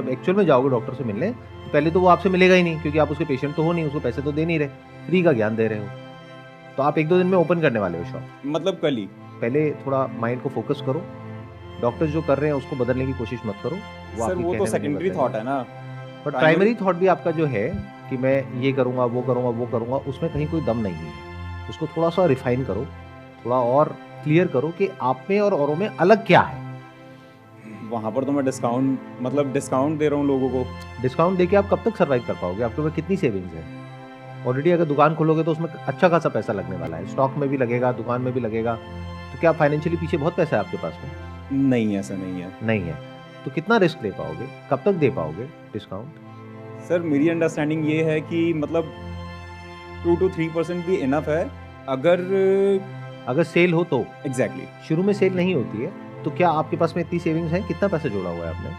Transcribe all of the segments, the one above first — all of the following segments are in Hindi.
जब एक्चुअल में जाओगे डॉक्टर से मिलने तो पहले तो वो आपसे मिलेगा ही नहीं, क्योंकि आप उसके पेशेंट तो हो नहीं, उसको पैसे तो दे नहीं रहे, फ्री का ज्ञान दे रहे हो। तो आप 1-2 दिन में ओपन करने वाले हो शॉप। मतलब कल ही? पहले थोड़ा माइंड को फोकस करो, डॉक्टर्स जो कर रहे हैं उसको बदलने की कोशिश मत करो। सर वो तो सेकेंडरी थॉट है ना, बट प्राइमरी थॉट भी आपका जो है कि मैं ये करूँगा वो करूँगा वो करूँगा, उसमें कहीं कोई दम नहीं है। उसको थोड़ा सा रिफाइन करो, थोड़ा और क्लियर करो कि आप में और औरों में अलग क्या है। वहाँ पर तो मैं डिस्काउंट दे रहा हूँ लोगों को। डिस्काउंट देके आप कब तक सर्वाइव कर पाओगे? आपके पास कितनी सेविंग्स है? ऑलरेडी अगर दुकान खोलोगे तो उसमें अच्छा खासा पैसा लगने वाला है, स्टॉक में भी लगेगा, दुकान में भी लगेगा। तो क्या फाइनेंशियली पीछे बहुत पैसा है आपके पास में? नहीं है सर, नहीं है। तो कितना रिस्क ले पाओगे, कब तक दे पाओगे डिस्काउंट? सर मेरी अंडरस्टैंडिंग ये है कि मतलब 2 to 3% भी इनफ है अगर सेल हो तो। एग्जैक्टली। शुरू में सेल नहीं होती है तो क्या आपके पास में इतनी सेविंग्स है? कितना पैसा जोड़ा हुआ है आपने?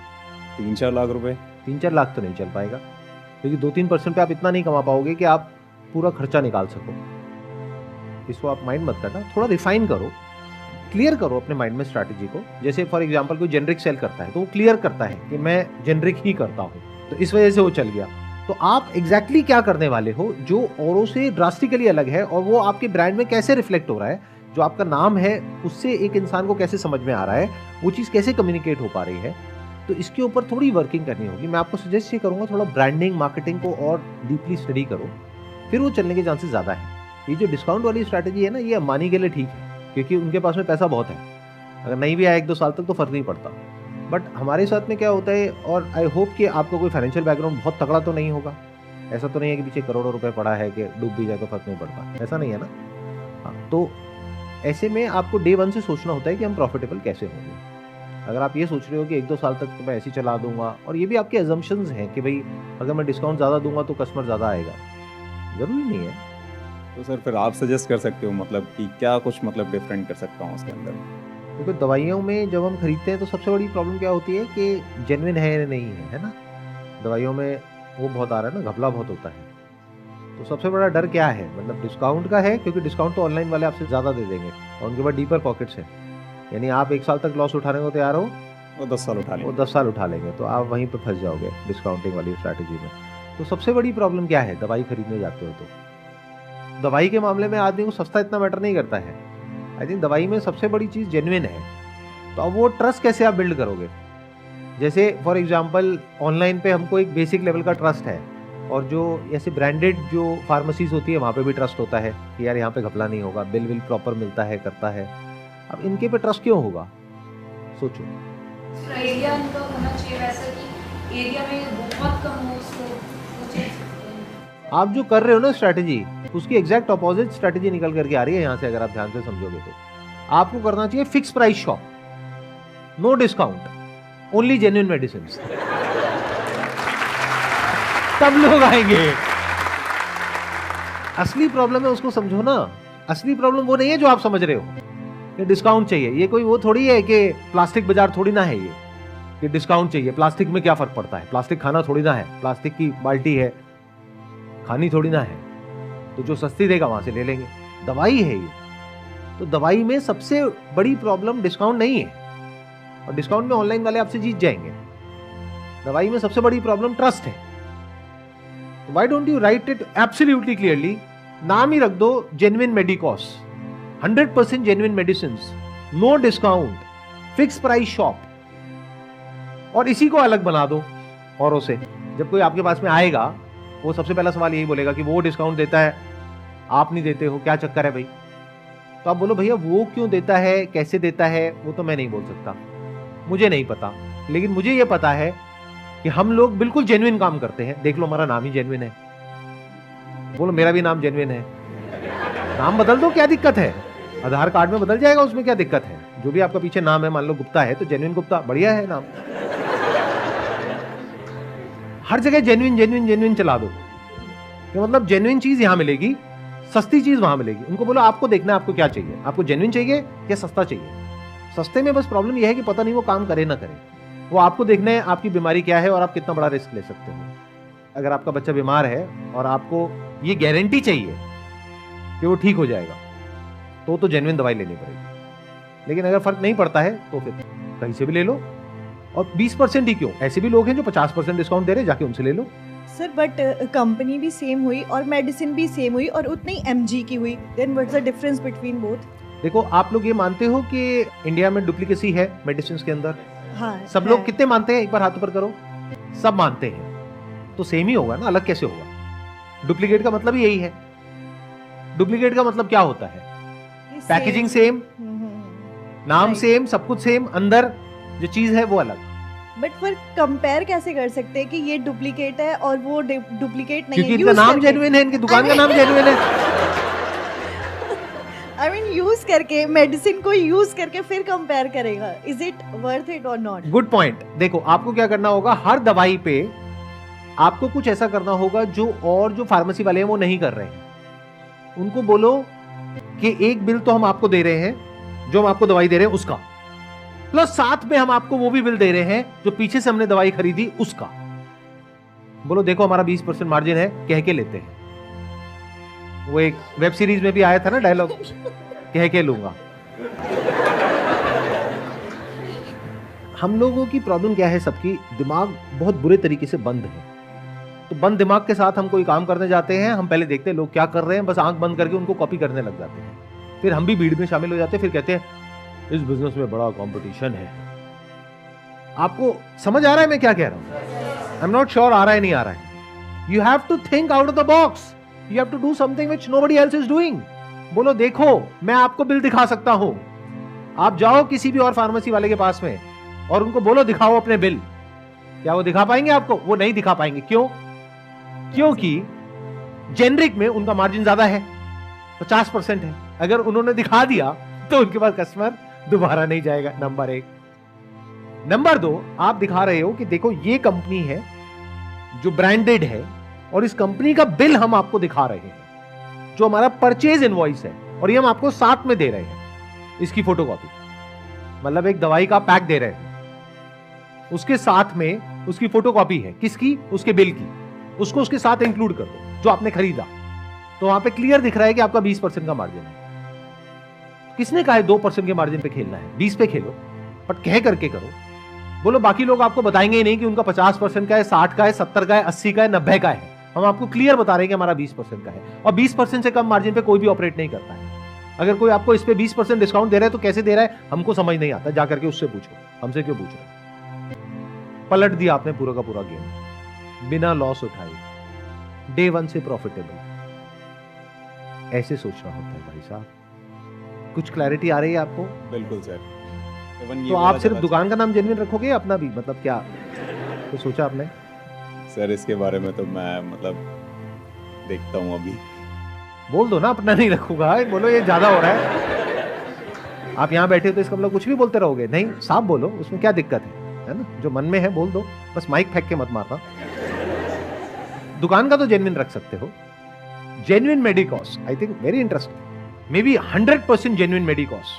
3-4 लाख रुपए। 3-4 लाख तो नहीं चल पाएगा, क्योंकि 2-3% पे आप इतना नहीं कमा पाओगे कि आप पूरा खर्चा निकाल सको। इसको आप माइंड मत करना, थोड़ा रिफाइन करो, क्लियर करो अपने माइंड में स्ट्रैटेजी को। जैसे फॉर एग्जांपल कोई जेनरिक सेल करता है तो वो क्लियर करता है कि मैं जेनरिक ही करता हूँ, तो इस वजह से वो चल गया। तो आप एग्जैक्टली क्या करने वाले हो जो औरों से ड्रास्टिकली अलग है, और वो आपके ब्रांड में कैसे रिफ्लेक्ट हो रहा है, जो आपका नाम है उससे एक इंसान को कैसे समझ में आ रहा है, वो चीज़ कैसे कम्युनिकेट हो पा रही है। तो इसके ऊपर थोड़ी वर्किंग करनी होगी। मैं आपको सजेस्ट ये करूँगा, थोड़ा ब्रांडिंग मार्केटिंग को और डीपली स्टडी करो, फिर वो चलने के चांसेस ज़्यादा है। ये जो डिस्काउंट वाली स्ट्रैटेजी है ना, ये अंबानी के लिए ठीक है, क्योंकि उनके पास में पैसा बहुत है। अगर नहीं भी आया 1-2 साल तक तो फर्क नहीं पड़ता। बट हमारे साथ में क्या होता है, और आई होप कि आपका कोई फाइनेंशियल बैकग्राउंड बहुत तगड़ा तो नहीं होगा। ऐसा तो नहीं है कि पीछे करोड़ों रुपए पड़ा है कि डूब भी जाए तो फर्क नहीं पड़ता, ऐसा नहीं है ना। हाँ, तो ऐसे में आपको डे 1 से सोचना होता है कि हम प्रॉफिटेबल कैसे होंगे। अगर आप ये सोच रहे हो कि 1-2 साल तक तो मैं ऐसे ही चला दूंगा, और ये भी आपके अजम्पशंस हैं कि भाई अगर मैं डिस्काउंट ज़्यादा दूंगा तो कस्टमर ज़्यादा आएगा, ज़रूरी नहीं है। तो सर फिर आप सजेस्ट कर सकते हो मतलब कि क्या कुछ मतलब डिफरेंट कर सकता हूँ उसके अंदर? क्योंकि दवाइयों में जब हम खरीदते हैं तो सबसे बड़ी प्रॉब्लम क्या होती है कि जेन्युइन है या नहीं है ना। दवाइयों में वो बहुत आ रहा है ना, घपला बहुत होता है। तो सबसे बड़ा डर क्या है, मतलब डिस्काउंट का है, क्योंकि डिस्काउंट तो ऑनलाइन वाले आपसे ज़्यादा दे देंगे और उनके पास डीपर पॉकेट्स हैं। यानी आप 1 साल तक लॉस उठाने को तैयार हो, वो 10 साल उठा वो लेंगे। 10 साल उठा लेंगे, तो आप वहीं पे फंस जाओगे डिस्काउंटिंग वाली स्ट्रैटेजी में। तो सबसे बड़ी प्रॉब्लम क्या है, दवाई खरीदने जाते हो तो दवाई के मामले में आदमी को सस्ता इतना मैटर नहीं करता है। आई थिंक दवाई में सबसे बड़ी चीज़ जेन्युइन है। तो अब वो ट्रस्ट कैसे आप बिल्ड करोगे? जैसे फॉर एग्जांपल ऑनलाइन पे हमको एक बेसिक लेवल का ट्रस्ट है, और जो ऐसे ब्रांडेड जो फार्मेसीज होती है वहाँ पे भी ट्रस्ट होता है कि यार यहाँ पे घपला नहीं होगा, बिल विल प्रॉपर मिलता है, करता है। अब इनके पे ट्रस्ट क्यों होगा, सोचो। एरिया इनका होना चाहिए वैसा कि एरिया में बहुत कम हो उसको मुझे। आप जो कर रहे हो ना स्ट्रैटेजी, उसकी एग्जैक्ट अपोजिट स्ट्रैटेजी निकल करके आ रही है यहाँ से, अगर आप ध्यान से समझोगे तो। आपको करना चाहिए fix price shop, no discount, only genuine medicine. तब लोग आएंगे। असली प्रॉब्लम है उसको समझो ना। असली प्रॉब्लम वो नहीं है जो आप समझ रहे हो कि डिस्काउंट चाहिए। ये कोई वो थोड़ी है कि प्लास्टिक बाजार थोड़ी ना है ये कि डिस्काउंट चाहिए। प्लास्टिक में क्या फर्क पड़ता है, प्लास्टिक खाना थोड़ी ना है, प्लास्टिक की बाल्टी है, खानी थोड़ी ना है। तो जो सस्ती देगा वहां से ले लेंगे। दवाई है ये, तो दवाई में सबसे बड़ी प्रॉब्लम डिस्काउंट नहीं है, और डिस्काउंट में ऑनलाइन वाले आपसे जीत जाएंगे। दवाई में सबसे बड़ी प्रॉब्लम ट्रस्ट है। तो why don't you write it absolutely clearly, नाम ही रख दो genuine medicos, 100% genuine medicine, no discount, fix price shop, और इसी को अलग बना दो औरों से। जब कोई आपके पास में आएगा वो सबसे पहला सवाल यही बोलेगा कि वो डिस्काउंट देता है, आप नहीं देते हो, क्या चक्कर है भाई? तो आप बोलो भैया वो क्यों देता है, कैसे देता है, वो तो मैं नहीं बोल सकता, मुझे नहीं पता, लेकिन मुझे ये पता है कि हम लोग बिल्कुल जेन्युइन काम करते हैं। देख लो हमारा नाम ही जेन्युइन है। बोलो मेरा भी नाम जेन्युइन है। नाम बदल दो, क्या दिक्कत है? आधार कार्ड में बदल जाएगा, उसमें क्या दिक्कत है? जो भी आपका पीछे नाम है, मान लो गुप्ता है तो जेन्युइन गुप्ता, बढ़िया है नाम। हर जगह जेन्युइन जेन्युइन जेन्युइन चला दो, कि मतलब जेन्युइन चीज यहां मिलेगी, सस्ती चीज वहां मिलेगी। उनको बोलो आपको देखना है आपको क्या चाहिए, आपको जेन्युइन चाहिए या सस्ता चाहिए। सस्ते में बस प्रॉब्लम यह है कि पता नहीं वो काम करे ना करे। वो आपको देखना है आपकी बीमारी क्या है और आप कितना बड़ा रिस्क ले सकते हो। अगर आपका बच्चा बीमार है और आपको ये गारंटी चाहिए कि वो ठीक हो जाएगा, तो जेन्युइन दवाई लेनी पड़ेगी। लेकिन अगर फर्क नहीं पड़ता है तो फिर कहीं से भी ले लो, और 20% ही क्यों, ऐसे भी लोग हैं जो 50% डिस्काउंट दे रहे हैं, जाके उनसे ले लो। सर बट कंपनी भी सेम हुई और मेडिसिन भी सेम हुई और उतनी mg की हुई, then what's the difference between both? देखो, आप लोग ये मानते हो कि इंडिया में डुप्लीकेसी है मेडिसिन के अंदर? हाँ, सब लोग कितने मानते हैं, एक बार हाथ ऊपर करो। सब मानते हैं, तो सेम ही होगा ना, अलग कैसे होगा? डुप्लीकेट का मतलब ही यही है। डुप्लीकेट का मतलब क्या होता है? पैकेजिंग सेम, नाम सेम, सब कुछ सेम, अंदर जो चीज है वो अलग। बट फिर कंपेयर कैसे कर सकते हैं कि ये डुप्लीकेट है और वो डुप्लीकेट नहीं क्योंकि है? इनका नाम जेन्युइन है, इनकी दुकान का नाम जेन्युइन है। आई मीन यूज करके, मेडिसिन को यूज करके फिर कंपेयर करेगा, इज इट वर्थ इट और नॉट? Good point. देखो, आपको क्या करना होगा, हर दवाई पे आपको कुछ ऐसा करना होगा जो और जो फार्मेसी वाले हैं वो नहीं कर रहे हैं। उनको बोलो कि एक बिल तो हम आपको दे रहे हैं, जो हम आपको दवाई दे रहे हैं उसका, प्लस साथ में हम आपको वो भी बिल दे रहे हैं जो पीछे से हमने दवाई खरीदी उसका। बोलो देखो हमारा 20% मार्जिन है, कह के लेते हैं। वो एक वेब सीरीज में भी आया था ना डायलॉग, कह के लूंगा। हम लोगों की प्रॉब्लम क्या है, सबकी दिमाग बहुत बुरे तरीके से बंद है। तो बंद दिमाग के साथ हम कोई काम करने जाते हैं, हम पहले देखते हैं लोग क्या कर रहे हैं, बस आंख बंद करके उनको कॉपी करने लग जाते हैं। फिर हम भी भीड़ में शामिल हो जाते हैं, फिर कहते हैं इस बिजनेस में बड़ा कंपटीशन है। आपको समझ आ रहा है मैं क्या कह रहा हूं? आई एम नॉट श्योर आ रहा है नहीं आ रहा है। You have to think out of the box, you have to do something which nobody else is doing. बोलो देखो मैं आपको बिल दिखा सकता हूं, आप जाओ किसी भी और फार्मेसी वाले के पास में और उनको बोलो दिखाओ अपने बिल, क्या वो दिखा पाएंगे आपको? वो नहीं दिखा पाएंगे। क्यों? क्योंकि जेनरिक में उनका मार्जिन ज्यादा है, 50% है। अगर उन्होंने दिखा दिया तो उनके पास कस्टमर दोबारा नहीं जाएगा, नंबर 1। नंबर 2, आप दिखा रहे हो कि देखो ये कंपनी है जो ब्रांडेड है और इस कंपनी का बिल हम आपको दिखा रहे हैं, जो हमारा परचेज इनवॉइस है, और ये हम आपको साथ में दे रहे हैं इसकी फोटोकॉपी। मतलब एक दवाई का पैक दे रहे हैं, उसके साथ में उसकी फोटोकॉपी है, किसकी? उसके बिल की। उसको उसके साथ इंक्लूड कर दो जो आपने खरीदा, तो वहां पे क्लियर दिख रहा है कि आपका 20% का मार्जिन है। किसने कहा है 2% के मार्जिन पे खेलना है? 20 पे खेलो, बट कह करके करो। बोलो बाकी लोग आपको बताएंगे ही नहीं कि उनका 50% का है, 60 का है, 70 का है, 80 का है, 90 का है। हम आपको क्लियर बता रहे हैं कि हमारा 20% का है, और 20% से कम मार्जिन पे कोई भी ऑपरेट नहीं करता है। अगर कोई आपको इस पे 20% डिस्काउंट दे रहा है तो कैसे दे रहा है हमको समझ नहीं आता, जाकर के उससे पूछो, हमसे क्यों पूछ रहे हो? पलट दिया आपने पूरा का पूरा गेम, बिना लॉस उठाए, डे 1 से प्रॉफिटेबल। ऐसे सोचना होता है भाई साहब। कुछ क्लैरिटी आ रही है आपको? बिल्कुल सर। तो आप सिर्फ दुकान का नाम जेन्युइन रखोगे या अपना भी, मतलब क्या तो सोचा आपने? सर इसके बारे में तो मैं मतलब देखता हूँ अभी। बोल दो ना अपना नहीं रखूंगा, बोलो ये ज्यादा हो रहा है। आप यहाँ बैठे तो इसका मतलब कुछ भी बोलते रहोगे? नहीं, साफ बोलो, उसमें क्या दिक्कत है ना? जो मन में है बोल दो, बस माइक फेंक के मत मारना। दुकान का तो जेन्युइन रख सकते हो। Genuine medicos, I think very interesting, maybe 100% genuine medicos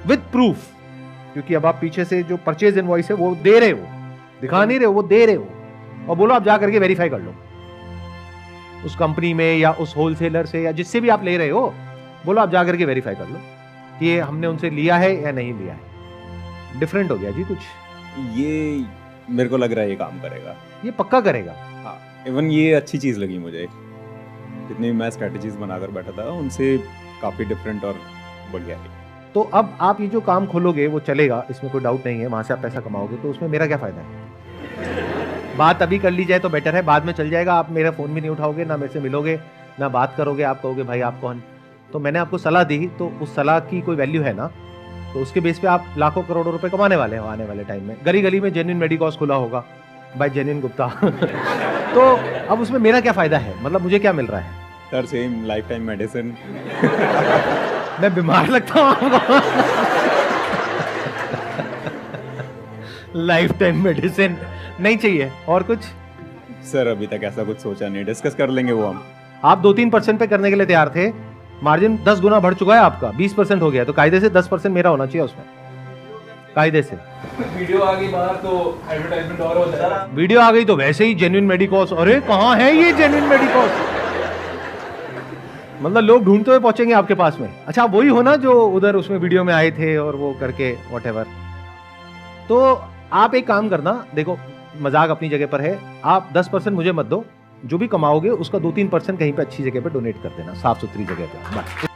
with proof, क्योंकि अब आप पीछे से जो परचेज इनवॉइस है वो दे रहे हो, दिखा नहीं रहे हो, वो दे रहे हो, और बोलो आप जा करके वेरीफाई कर लो उस कंपनी में या उस होलसेलर से या जिससे भी आप ले रहे हो, बोलो आप जा करके वेरीफाई कर लो कि ये हमने उनसे लिया है या नहीं लिया है। डिफरेंट हो गया जी कुछ। ये मेरे को लग रहा है ये काम करेगा, ये पक्का करेगा। हाँ, इवन ये अच्छी चीज़ लगी मुझे। जितनी भी मैं स्ट्रेटजीज बनाकर बैठा था उनसे काफ़ी डिफरेंट और बढ़िया है। तो अब आप ये जो काम खोलोगे वो चलेगा, इसमें कोई डाउट नहीं है, वहां से आप पैसा कमाओगे, तो उसमें मेरा क्या फायदा है? बात अभी कर ली जाए तो बेटर है, बाद में चल जाएगा, आप मेरा फोन भी नहीं उठाओगे, ना मेरे से मिलोगे, ना बात करोगे, आप कहोगे भाई आप कौन? तो मैंने आपको सलाह दी, तो उस सलाह की कोई वैल्यू है ना? तो उसके बेस पे आप लाखों करोड़ों रुपए कमाने वाले हैं आने वाले टाइम में। गली गली में जेन्युइन मेडिकॉस खुला होगा बाय जेन्युइन गुप्ता। तो अब उसमें मेरा क्या फायदा है? मतलब मुझे क्या मिल रहा है? Sir same life time medicine. मैं बीमार लगता हूँ? लाइफ टाइम मेडिसिन नहीं चाहिए और कुछ? सर अभी तक ऐसा कुछ सोचा नहीं, डिस्कस कर लेंगे वो हम। आप 2-3% पे करने के लिए तैयार थे, मार्जिन 10 गुना बढ़ चुका है आपका, 20% हो गया, तो कायदे से 10% मेरा होना चाहिए उसमें, कायदे से। वीडियो आ गई बाहर तो एडवर्टाइजमेंट और हो जाएगा। वीडियो आ गई तो वैसे ही जेन्युइन मेडिकॉस, अरे कहाँ है ये जेन्युइन मेडिकॉस? मतलब लोग ढूंढते हुए पहुंचेंगे आपके पास में। अच्छा वही हो ना जो उधर उसमें वीडियो में आए थे और वो करके व्हाटएवर। तो आप एक काम करना, देखो मजाक अपनी जगह पर है, आप 10% मुझे मत दो, जो भी कमाओगे उसका 2-3% कहीं पे अच्छी जगह पे डोनेट कर देना, साफ सुथरी जगह पे बस।